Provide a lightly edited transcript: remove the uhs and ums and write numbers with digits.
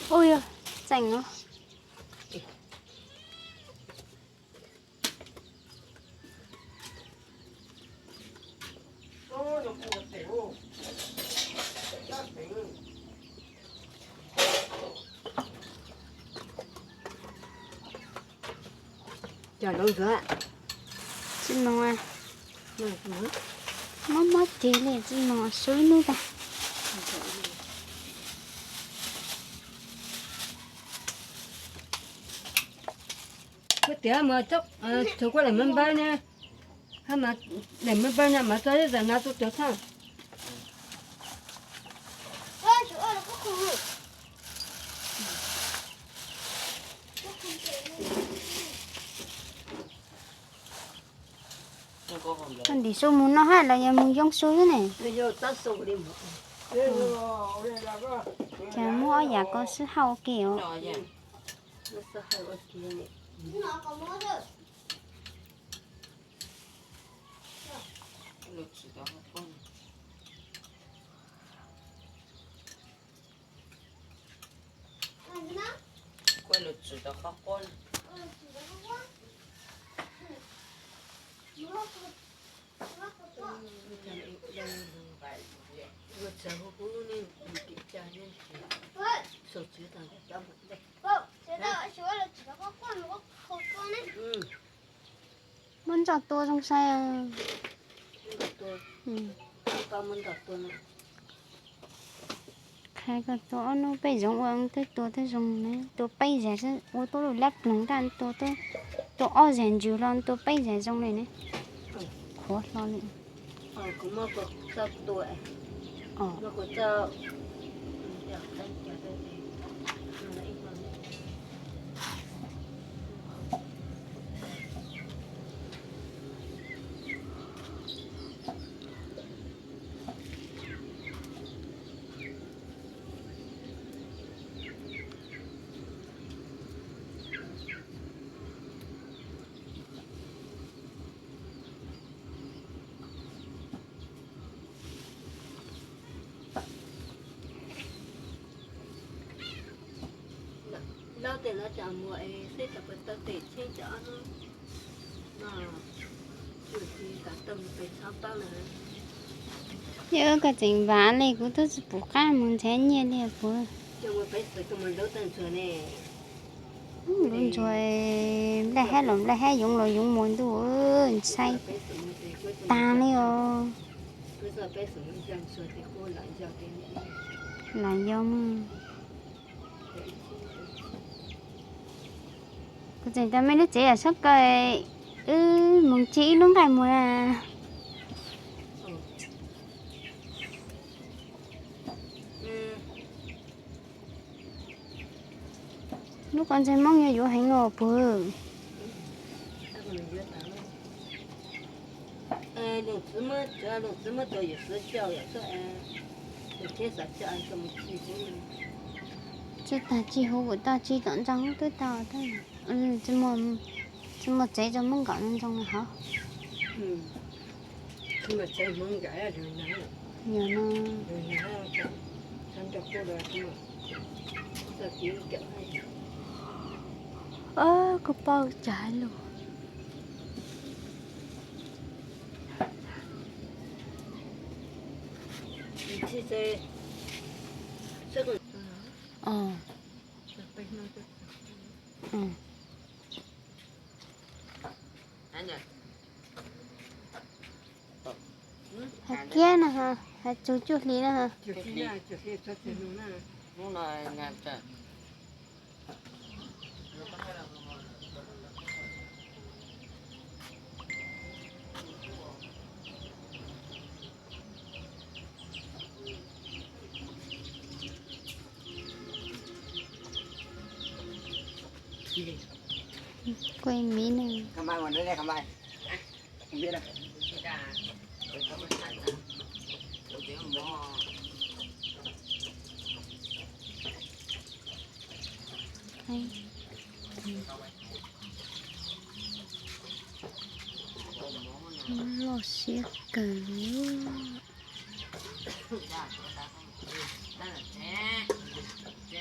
Ôi ơi, rảnh nó. Chờ lâu rồi ạ. Xin mong à. Rồi, Nó mất tí này, xin mong suối nước à. cái tiếng mà chốc chú có làm mâm bay nha, hay mà làm mâm bay nha mà tới giờ nào tôi tới thằng. Còn đi số muốn nó hay là nhà muốn giống suối này. Bây giờ tao sầu đi một. Chả mua giá có sự hậu kiểu. Nó sẽ hay ở kia này. quay lịch sử đó khó con Vừa chờ cô cũng nên bị cha nên sầu chứ thằng cha một đây. Muốn cho tôi trong xe à. Tôi Ừ. con muốn gặp tôi này. Khai cái tổ nó bây giống ông tôi dùng đấy tôi bây giờ sẽ ô tô rồi lắp nóng đàn tôi ở rèn dữ lon tôi bây giờ trong này này khó lo nữa. Cũng mà có sao tuổi. Mà có sao. Lâu thì nó chẳng mua ấy, sẽ tập tập để chơi cho nó mà chủ thì cả tầm phải sao bao nữa. Nhớ cái tình ván này cũng tôi bổ cá muốn thế nhiên đi bố. Cho mà phải sửa cho mình đấu tận sửa này. Luôn rồi lại hay dùng rồi dùng muốn tôi say ta đi ô Bây giờ phải sửa mình chẳng sửa thì cô lại giờ thì là giống cái tình ta mấy đứa trẻ ở sắp cây mùng chỉ đúng ngày mùa à. Lúc con xem mong như vụ hành ngộ bự lục thứ mà tôi sẽ cho vậy cho được thế sao cho anh không chỉ chứ ta chỉ hú của ta chỉ tận trong tới tao thôi chứ một giấy cho mong gọi lên trong này hả nhưng mà chơi mong gái rồi nè giờ nó rồi nè anh đọc cô rồi mà ta chỉ kiểu hay có bao trái luôn chị sẽ còn hạt kia nè hả hạt chuột lý nè hả chuột lý cho chị luôn nè nó là ngàn trời quay mí này không ai ngoài đây không ai không biết đâu hay lo xía cờ Dạ, dạ, dạ. Đây là trẻ.